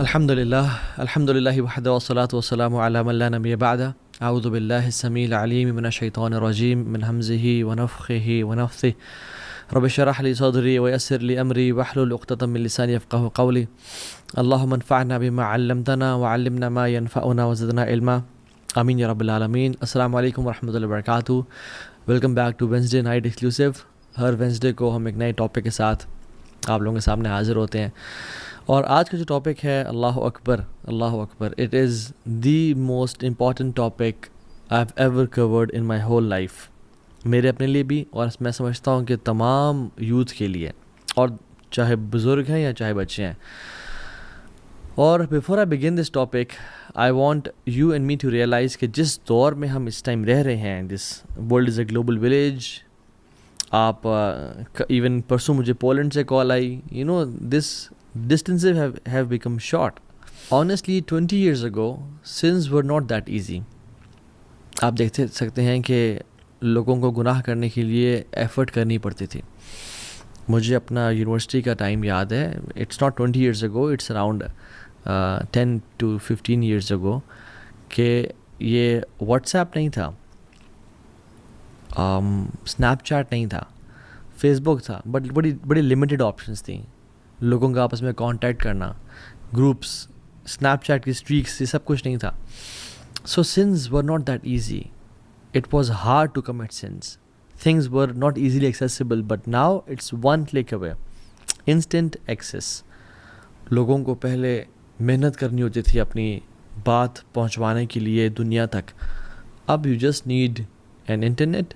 الحمد للہ وحدہ والصلاة والسلام علی من لا نبی بعدہ اعوذ باللہ السمیع العلیم من الشیطان الرجیم من ہمزہ ونفخہ ونفثہ رب اشرح لی صدری ویسر لی امری واحلل عقدۃ من لسانی یفقہوا قولی اللہم انفعنا بما علمتنا وعلمنا ما ینفعنا وزدنا علما آمین یا رب العالمین۔ السلام علیکم ورحمۃ اللہ وبرکاتہ۔ Welcome back to Wednesday night exclusive. ہر وینسڈے کو ہم ایک نئے ٹاپک کے ساتھ آپ لوگوں کے سامنے حاضر ہوتے ہیں، اور آج کا جو ٹاپک ہے اللہ اکبر، اللہ اکبر، it is the most important topic I have ever covered in my whole life, میرے اپنے لیے بھی، اور میں سمجھتا ہوں کہ تمام یوتھ کے لیے، اور چاہے بزرگ ہیں یا چاہے بچے ہیں۔ اور before I begin this topic I want you and me to realize کہ جس دور میں ہم اس ٹائم رہ رہے ہیں، this world is a global village. آپ ایون پرسوں مجھے پولینڈ سے کال آئی، you know this distances have become short. Honestly, 20 years ago, sins were not that easy. آپ دیکھ سکتے ہیں کہ لوگوں کو گناہ کرنے کے لیے ایفرٹ کرنی پڑتی تھی۔ مجھے اپنا یونیورسٹی کا ٹائم یاد ہے، it's not 20 years ago, it's around 10 to 15 years ago، کہ یہ واٹس ایپ نہیں تھا، اسنیپ چیٹ نہیں تھا، فیس بک تھا، بٹ بڑی لمیٹڈ آپشنس تھیں لوگوں کا آپس میں کانٹیکٹ کرنا، گروپس، اسنیپ چیٹ کی اسٹریکس، یہ سب کچھ نہیں تھا۔ So sins were not that easy, it was hard to commit sins, things were not easily accessible, but now it's one click away, instant access. لوگوں کو پہلے محنت کرنی ہوتی تھی اپنی بات پہنچوانے کے لیے دنیا تک، اب you just need an internet,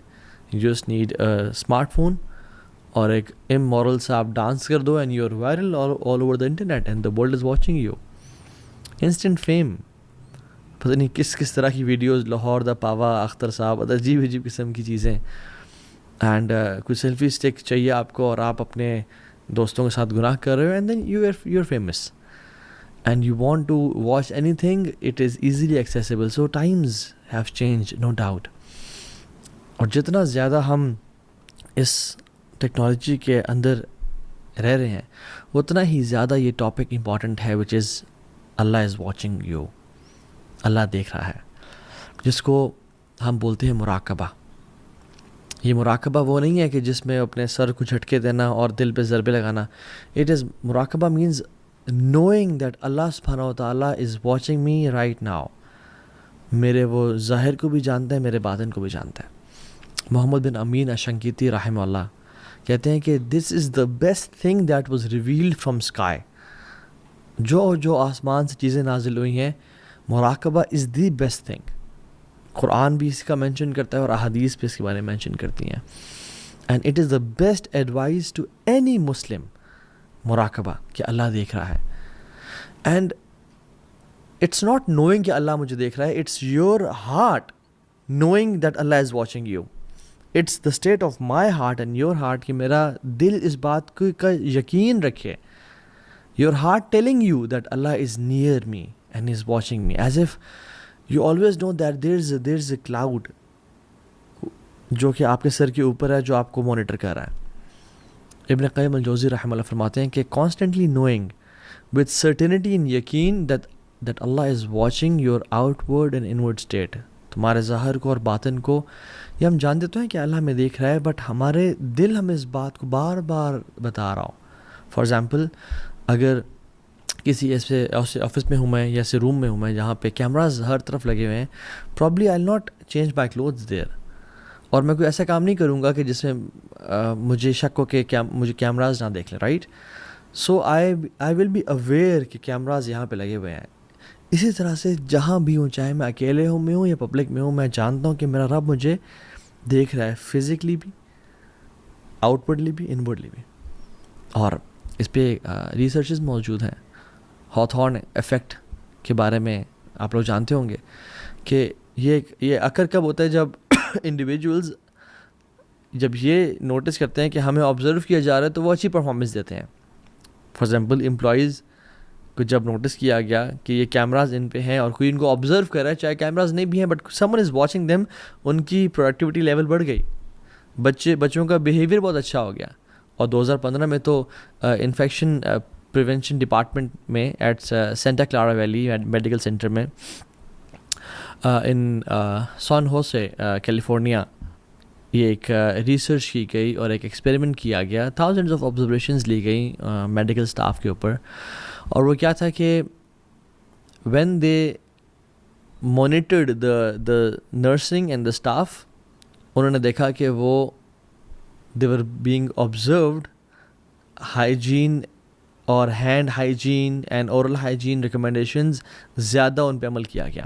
you just need a smart phone, اور ایک امورل سا آپ ڈانس کر دو and you are viral all over the internet and the world is watching you. Instant fame, پتہ نہیں کس طرح کی ویڈیوز، لاہور دا پاوا، اختر صاحب، عجیب قسم کی چیزیں، اینڈ کچھ سیلفی اسٹک چاہیے آپ کو، اور آپ اپنے دوستوں کے ساتھ گناہ کر رہے ہو، and then you are famous and you want to watch anything, it is easily accessible. So times have change, no doubt, اور جتنا زیادہ ہم اس ٹیکنالوجی کے اندر رہ رہے ہیں اتنا ہی زیادہ یہ ٹاپک امپورٹنٹ ہے، وچ از اللہ از واچنگ یو، اللہ دیکھ رہا ہے، جس کو ہم بولتے ہیں مراقبہ۔ یہ مراقبہ وہ نہیں ہے کہ جس میں اپنے سر کو جھٹکے دینا اور دل پہ ضربے لگانا، اٹ از مراقبہ مینز نوئنگ دیٹ اللہ سبحانہ و تعالیٰ از واچنگ می رائٹ ناؤ، میرے وہ ظاہر کو بھی جانتا ہے، میرے باطن کو بھی جانتا ہے۔ محمد بن امین اشنقیطی رحمہ اللہ کہتے ہیں کہ this is the best thing that was revealed from sky, جو آسمان سے چیزیں نازل ہوئی ہیں، مراقبہ از دی بیسٹ تھنگ۔ قرآن بھی اس کا مینشن کرتا ہے اور احادیث بھی اس کے بارے میں مینشن کرتی ہیں، and it is the best advice to any Muslim, مراقبہ کہ اللہ دیکھ رہا ہے۔ اینڈ اٹس ناٹ نوئنگ کہ اللہ مجھے دیکھ رہا ہے، it's your heart knowing that Allah is watching you, it's the state of my heart and your heart, کہ میرا دل اس بات کا یقین رکھے، your heart telling you that Allah is near me and is watching me, as if you always know that there is a cloud جو کہ آپ کے سر کے اوپر ہے، جو آپ کو مانیٹر کر رہا ہے۔ ابن قیم الجوزی رحمہ اللہ فرماتے ہیں کہ کانسٹنٹلی نوئنگ وتھ سرٹینٹی ان یقین that Allah is watching your out word and inward state, تمہارے ظاہر کو اور باطن کو، یہ ہم جانتے تو ہیں کہ اللہ ہمیں دیکھ رہا ہے، بٹ ہمارے دل ہمیں اس بات کو بار بار بتا رہا ہو۔ فار ایگزامپل، اگر کسی ایسے آفس میں ہوں میں، یا ایسے روم میں ہوں میں جہاں پہ کیمراز ہر طرف لگے ہوئے ہیں، probably I will not change my clothes there, اور میں کوئی ایسا کام نہیں کروں گا کہ جس میں مجھے شک ہو کہ مجھے کیمراز نہ دیکھ لیں، right? So I will be aware کہ کیمراز یہاں پہ لگے ہوئے ہیں۔ اسی طرح سے جہاں بھی ہوں، چاہے میں اکیلے میں ہوں یا پبلک میں ہوں، میں جانتا ہوں کہ میرا رب مجھے دیکھ رہا ہے، فزیکلی بھی، آؤٹ ورڈلی بھی، انورڈلی بھی۔ اور اس پہ ریسرچز موجود ہیں، ہاتھورن ایفیکٹ کے بارے میں آپ لوگ جانتے ہوں گے کہ یہ اکر کب ہوتا ہے، جب انڈیویجولز جب یہ نوٹس کرتے ہیں کہ ہمیں آبزرو کیا جا رہا ہے تو وہ اچھی پرفارمنس دیتے ہیں۔ فار ایگزامپل، امپلائیز کو جب نوٹس کیا گیا کہ یہ کیمراز ان پہ ہیں اور کوئی ان کو آبزرو کر رہا ہے، چاہے کیمراز نہیں بھی ہیں but someone is watching them, ان کی پروڈکٹیوٹی لیول بڑھ گئی، بچوں کا بیہیویئر بہت اچھا ہو گیا۔ اور 2015 میں تو انفیکشن پریونشن ڈپارٹمنٹ میں at Santa Clara Valley Medical Center میں ان سان ہوسے کیلیفورنیا یہ ایک ریسرچ کی گئی اور ایک ایکسپیریمنٹ کیا گیا. تھاؤزنڈز آف آبزرویشنز لی گئیں میڈیکل اسٹاف کے اوپر, اور وہ کیا تھا کہ when they monitored the nursing and the staff, انہوں نے دیکھا کہ وہ دے ور بینگ آبزروڈ ہائیجین اور hand hygiene and oral hygiene recommendations زیادہ ان پہ عمل کیا گیا,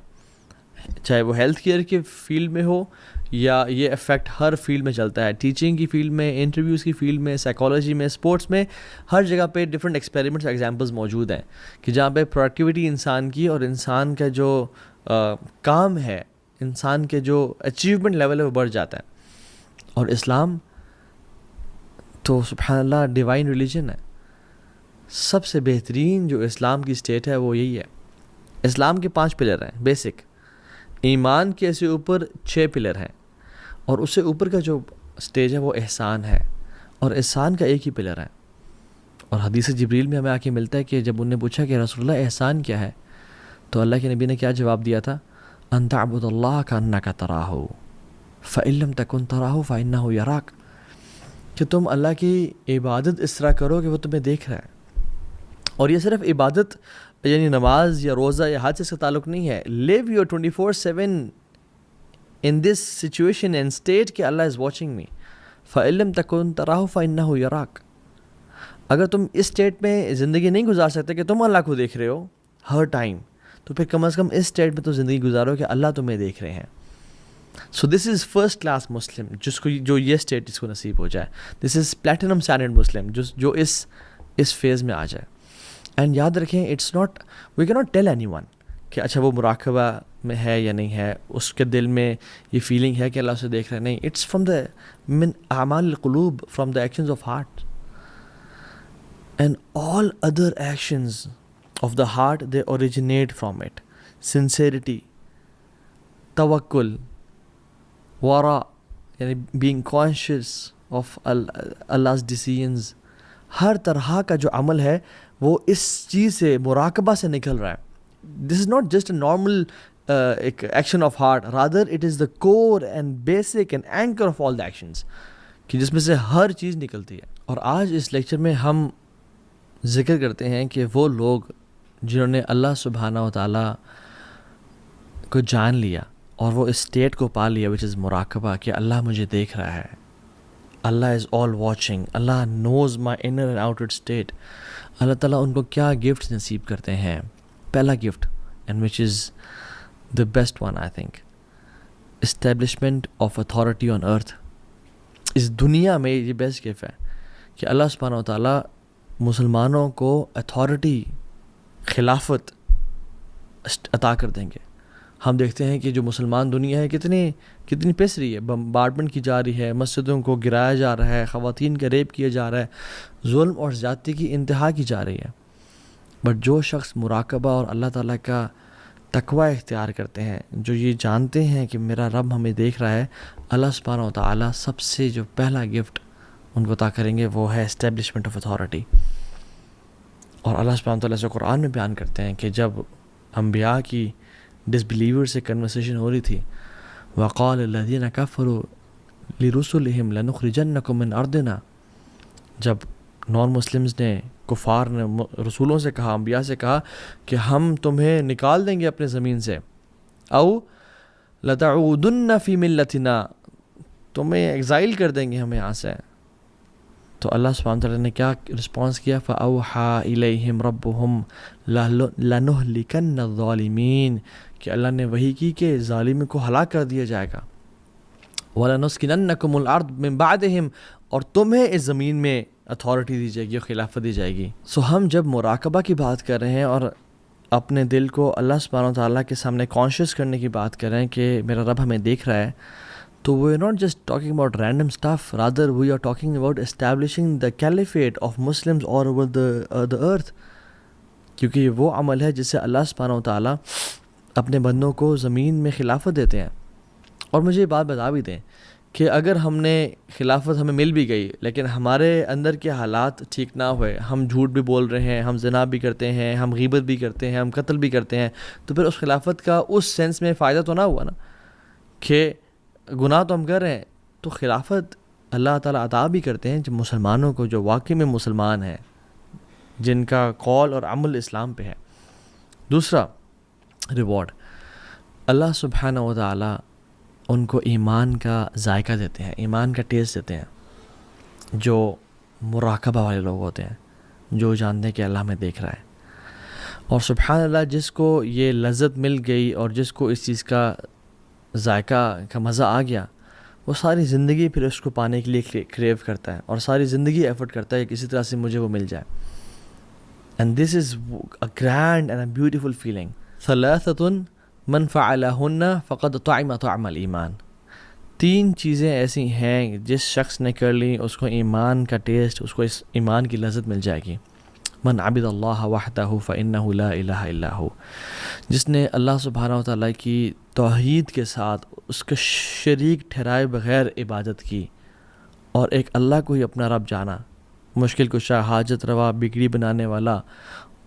چاہے وہ ہیلتھ کیئر کے فیلڈ میں ہو یا یہ افیکٹ ہر فیلڈ میں چلتا ہے, ٹیچنگ کی فیلڈ میں, انٹرویوز کی فیلڈ میں, سائیکالوجی میں, اسپورٹس میں, ہر جگہ پہ ڈفرینٹ ایکسپیریمنٹس ایگزامپلز موجود ہیں کہ جہاں پہ پروڈکٹیوٹی انسان کی اور انسان کا جو کام ہے, انسان کے جو اچیومنٹ لیول ہے وہ بڑھ جاتا ہے. اور اسلام تو سبحان اللہ ڈیوائن ریلیجن ہے. سب سے بہترین جو اسلام کی اسٹیٹ ہے وہ یہی ہے. اسلام کے 5 پلر ہیں بیسک, ایمان کے سے اوپر 6 پلر ہیں, اور اس سے اوپر کا جو اسٹیج ہے وہ احسان ہے, اور احسان کا ایک ہی پلر ہے. اور حدیث جبریل میں ہمیں آ کے ملتا ہے کہ جب انہوں نے پوچھا کہ رسول اللہ احسان کیا ہے, تو اللہ کے نبی نے کیا جواب دیا تھا, ان تعبد اللہ کأنک تراہ فإن لم تکن تراہ فإنہ یراک, کہ تم اللہ کی عبادت اس طرح کرو کہ وہ تمہیں دیکھ رہا ہے. اور یہ صرف عبادت یعنی نماز یا روزہ یا حج سے تعلق نہیں ہے. Live your 24/7 in this situation and state کہ اللہ از واچنگ می فإن لم تکن تراہ فإنہ یراک. اگر تم اس اسٹیٹ میں زندگی نہیں گزار سکتے کہ تم اللہ کو دیکھ رہے ہو ہر ٹائم, تو پھر کم از کم اس اسٹیٹ میں تو زندگی گزارو کہ اللہ تمہیں دیکھ رہے ہیں. سو دس از فرسٹ کلاس مسلم, جو یہ اسٹیٹ اس کو نصیب ہو جائے. دس از پلیٹینم اسٹینڈرڈ مسلم, جو اس فیز میں آ جائے. اینڈ یاد رکھیں, اٹس ناٹ, وی کی ناٹ ٹیل اینی ون کہ اچھا وہ مراقبہ میں ہے یا نہیں ہے, اس کے دل میں یہ فیلنگ ہے کہ اللہ اسے دیکھ رہا ہے. نہیں, اٹس فرام دا من اعمال القلوب, from the actions of heart. And all other actions of the heart they originate from it. Sincerity, توکل, ورا یعنی being conscious of Allah's decisions, ہر طرح کا جو عمل ہے وہ اس چیز سے, مراقبہ سے نکل رہا ہے. This is not just a normal ایک action of heart, rather it is the core and basic and anchor of all the actions, کہ جس میں سے ہر چیز نکلتی ہے. اور آج اس لیکچر میں ہم ذکر کرتے ہیں کہ وہ لوگ جنہوں نے اللہ سبحانہ و تعالیٰ کو جان لیا اور وہ اس اسٹیٹ کو پا لیا وچ از مراقبہ, کہ اللہ مجھے دیکھ رہا ہے, اللہ از آل واچنگ, اللہ knows my inner and outer state. اللہ تعالیٰ ان کو کیا گفٹ نصیب کرتے ہیں. پہلا gift, and which is the best one I think, establishment of authority on earth. اس دنیا میں یہ بیسٹ گفٹ ہے کہ اللہ سبحانہ و تعالیٰ مسلمانوں کو اتھارٹی, خلافت عطا کر دیں گے. ہم دیکھتے ہیں کہ جو مسلمان دنیا ہے کتنی پس رہی ہے, بمبارڈمنٹ کی جا رہی ہے, مسجدوں کو گرایا جا رہا ہے, خواتین کا ریپ کیا جا رہا ہے, ظلم اور زیادتی کی انتہا کی جا رہی ہے. بٹ جو شخص مراقبہ اور اللہ تعالیٰ کا تقوی اختیار کرتے ہیں, جو یہ جانتے ہیں کہ میرا رب ہمیں دیکھ رہا ہے, اللہ سبحانہ و تعالیٰ سب سے جو پہلا گفٹ ان کو عطا کریں گے وہ ہے اسٹیبلشمنٹ آف اتھارٹی. اور اللہ سبحانہ و تعالیٰ سے قرآن میں بیان کرتے ہیں کہ جب انبیاء کی ڈس بلیور سے کنورسیشن ہو رہی تھی, وقال الذین کفروا لرسلہم لنخرجنکم من ارضنا, جب نان مسلمز نے, کفار نے رسولوں سے کہا, انبیاء سے کہا کہ ہم تمہیں نکال دیں گے اپنے زمین سے, او لتعودن فی ملتنا, تمہیں ایگزائل کر دیں گے ہم یہاں سے. تو اللہ سبحانہ تعالیٰ نے کیا رسپانس کیا, فَأَوْحَى إِلَيْهِمْ رَبُّهُمْ لَنُهْلِكَنَّ الظَّالِمِينَ, کہ اللہ نے وحی کی کہ ظالم کو ہلاک کر دیا جائے گا. وَلَنُسْكِنَنَّكُمُ الْأَرْضَ مِن بَعْدِهِمْ, اور تمہیں اس زمین میں اتھارٹی دی جائے گی اور خلافت دی جائے گی. سو ہم جب مراقبہ کی بات کر رہے ہیں اور اپنے دل کو اللہ سبحانہ تعالیٰ کے سامنے کانشیس کرنے کی بات کر رہے ہیں کہ میرا رب ہمیں دیکھ رہا ہے, تو we are not just talking about random stuff, rather we are talking about establishing the caliphate of Muslims all over the earth. کیونکہ یہ وہ عمل ہے جس سے اللہ سبحانہ و تعالیٰ اپنے بندوں کو زمین میں خلافت دیتے ہیں. اور مجھے یہ بات بتا بھی دیں کہ اگر ہم نے خلافت ہمیں مل بھی گئی لیکن ہمارے اندر کے حالات ٹھیک نہ ہوئے، ہم جھوٹ بھی بول رہے ہیں، ہم زنا بھی کرتے ہیں، ہم غیبت بھی کرتے ہیں، ہم قتل بھی کرتے ہیں، تو پھر اس خلافت کا اس سینس میں فائدہ تو نہ ہوا نا، کہ گناہ تو ہم کر رہے ہیں، تو خلافت اللہ تعالیٰ عطا بھی کرتے ہیں جب مسلمانوں کو جو واقعی میں مسلمان ہیں، جن کا قول اور عمل اسلام پہ ہے۔ دوسرا ریوارڈ، اللہ سبحانہ و تعالیٰ ان کو ایمان کا ذائقہ دیتے ہیں، ایمان کا ٹیسٹ دیتے ہیں، جو مراقبہ والے لوگ ہوتے ہیں، جو جانتے ہیں کہ اللہ ہمیں دیکھ رہا ہے۔ اور سبحان اللہ، جس کو یہ لذت مل گئی اور جس کو اس چیز کا ذائقہ کا مزہ آ گیا، وہ ساری زندگی پھر اس کو پانے کے لیے کریو کرتا ہے، اور ساری زندگی ایفرٹ کرتا ہے کہ کسی طرح سے مجھے وہ مل جائے۔ And this is a grand and a beautiful feeling. ثلاثۃ من فعلہن فقد طعم طعم الایمان، 3 چیزیں ایسی ہیں جس شخص نے کر لی اس کو ایمان کا ٹیسٹ، اس کو اس ایمان کی لذت مل جائے گی۔ من عبد اللہ وحدہ فإنہ لا الہ الا ہو، جس نے اللہ سبحانہ و تعالیٰ کی توحید کے ساتھ اس کا شریک ٹھہرائے بغیر عبادت کی، اور ایک اللہ کو ہی اپنا رب جانا، مشکل کشا، حاجت روا، بگڑی بنانے والا،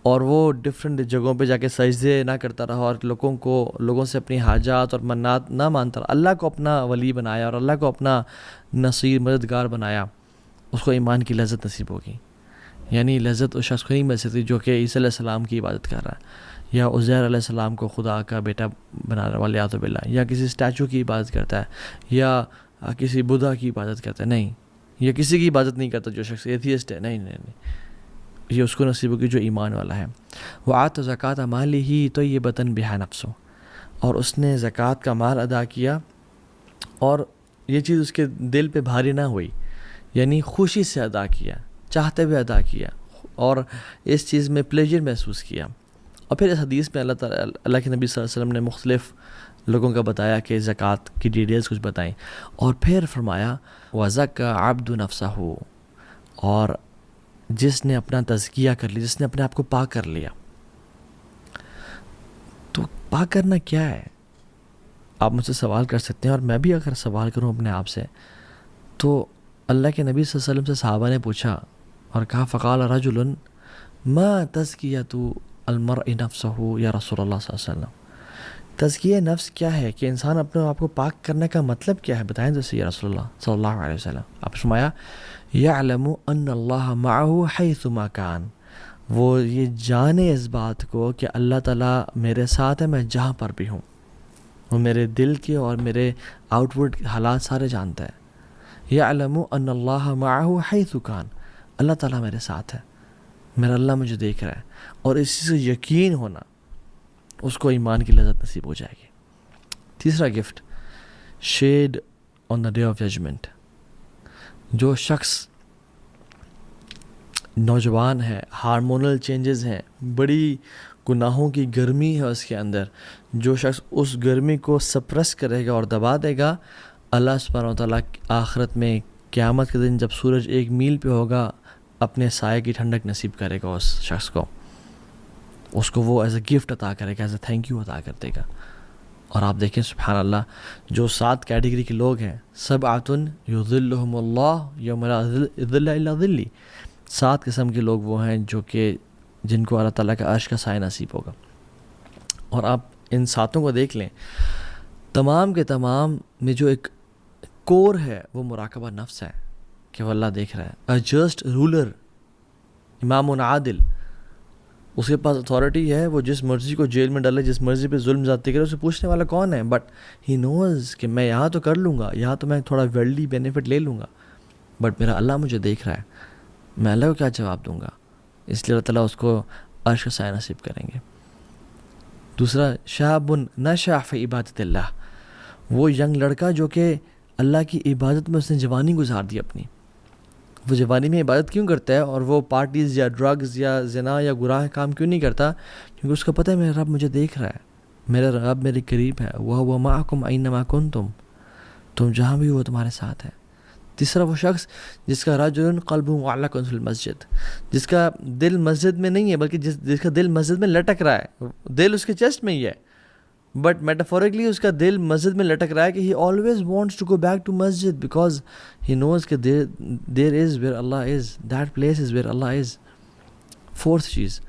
اور وہ ڈفرینٹ جگہوں پہ جا کے سجدے نہ کرتا رہا اور لوگوں سے اپنی حاجات اور منات نہ مانتا رہا، اللہ کو اپنا ولی بنایا اور اللہ کو اپنا نصیر مددگار بنایا، اس کو ایمان کی لذت نصیب ہوگی۔ یعنی لذت اس شخص کو نہیں مل سکتی جو کہ عیسیٰ علیہ السلام کی عبادت کر رہا ہے، یا عزیر علیہ السلام کو خدا کا بیٹا بنا رہا ہے ولیعۃ باللہ، یا کسی اسٹیچو کی عبادت کرتا ہے، یا کسی بدھا کی عبادت کرتا ہے، نہیں، یا کسی کی عبادت نہیں کرتا جو شخص ایتھیسٹ ہے، نہیں، یہ اس کو نصیب ہوگی جو ایمان والا ہے۔ وَآتَ زَکَاةَ مَالِهِ طَیِّبَةً بِهَا نَفْسُهُ، اور اس نے زکوٰۃ کا مال ادا کیا اور یہ چیز اس کے دل پہ بھاری نہ ہوئی، یعنی خوشی سے ادا کیا، چاہتے ہوئے ادا کیا، اور اس چیز میں پلیجر محسوس کیا۔ اور پھر اس حدیث میں اللہ کے نبی صلی اللہ علیہ وسلم نے مختلف لوگوں کا بتایا کہ زکوٰۃ کی ڈیٹیلز کچھ بتائیں، اور پھر فرمایا وَزَكَّى عَبْدُ نَفْسَهُ، اور جس نے اپنا تزکیہ کر لیا، جس نے اپنے آپ کو پاک کر لیا۔ تو پاک کرنا کیا ہے؟ آپ مجھ سے سوال کر سکتے ہیں، اور میں بھی اگر سوال کروں اپنے آپ سے، تو اللہ کے نبی صلی اللہ علیہ وسلم سے صحابہ نے پوچھا اور کہا فقال رجل ما تزکیۃ المرء نفسہ یا رسول اللہ صلی اللہ علیہ وسلم، تزکیہ نفس کیا ہے، کہ انسان اپنے آپ کو پاک کرنے کا مطلب کیا ہے، بتائیں تو صحیح یا رسول اللہ صلی اللہ علیہ وسلم۔ آپ فرمایا یعلم ان اللہ معہ حیث ما کان، وہ یہ جانے اس بات کو کہ اللہ تعالیٰ میرے ساتھ ہے، میں جہاں پر بھی ہوں، وہ میرے دل کے اور میرے آؤٹ ورڈ حالات سارے جانتا ہے۔ یعلم ان اللہ معہ حیث کان، اللہ تعالیٰ میرے ساتھ ہے، میرا اللہ مجھے دیکھ رہا ہے، اور اسی سے یقین ہونا، اس کو ایمان کی لذت نصیب ہو جائے گی۔ تیسرا gift, shade on the day of judgment, جو شخص نوجوان ہے، ہارمونل چینجز ہیں، بڑی گناہوں کی گرمی ہے اس کے اندر، جو شخص اس گرمی کو سپریس کرے گا اور دبا دے گا، اللہ سبحانہ و تعالیٰ آخرت میں قیامت کے دن جب سورج 1 میل پہ ہوگا، اپنے سائے کی ٹھنڈک نصیب کرے گا اس شخص کو، اس کو وہ ایز اے گفٹ عطا کرے گا، ایز اے تھینک یو عطا کر دے گا۔ اور آپ دیکھیں سبحان اللہ، جو 7 کیٹیگری کے لوگ ہیں، سبعۃ یظلھم اللہ یوم لا ظل الا ظلہ، 7 قسم کے لوگ وہ ہیں جو کہ جن کو اللہ تعالیٰ کا عرش کا سایہ نصیب ہوگا۔ اور آپ ان 7 کو دیکھ لیں، تمام کے تمام میں جو ایک کور ہے وہ مراقبہ نفس ہے، کہ وہ اللہ دیکھ رہا ہے۔ اے جسٹ رولر، امام عادل، اس کے پاس اتھارٹی ہے، وہ جس مرضی کو جیل میں ڈالے، جس مرضی پہ ظلم زیادتی کرے، اسے پوچھنے والا کون ہے؟ بٹ ہی نوز کہ میں یہاں تو کر لوں گا، یہاں تو میں تھوڑا ورلڈلی بینیفٹ لے لوں گا، بٹ میرا اللہ مجھے دیکھ رہا ہے، میں اللہ کو کیا جواب دوں گا؟ اس لیے اللہ تعالیٰ اس کو عرش کا سایہ نصیب کریں گے۔ دوسرا، شاب نشأ فی عبادت اللہ، وہ ینگ لڑکا جو کہ اللہ کی عبادت میں اس نے جوانی گزار دی اپنی، وہ جوانی میں عبادت کیوں کرتا ہے، اور وہ پارٹیز یا ڈرگز یا زنا یا گناہ کام کیوں نہیں کرتا؟ کیونکہ اس کو پتہ ہے میرا رب مجھے دیکھ رہا ہے، میرا رب میرے قریب ہے، وَهُوَ مَعَكُمْ أَيْنَمَا كُنْتُمْ، تم جہاں بھی ہو تمہارے ساتھ ہے۔ تیسرا، وہ شخص جس کا رجل قلبہ معلق فی المسجد، جس کا دل مسجد میں نہیں ہے، بلکہ جس کا دل مسجد میں لٹک رہا ہے، دل اس کے چیسٹ میں ہی ہے، بٹ میٹافورکلی اس کا دل مسجد میں لٹک رہا ہے کہ he always wants to go back to مسجد بیکاز ہی نوز کہ دیر از ویئر اللہ is, that place is where اللہ از. فورتھ چیز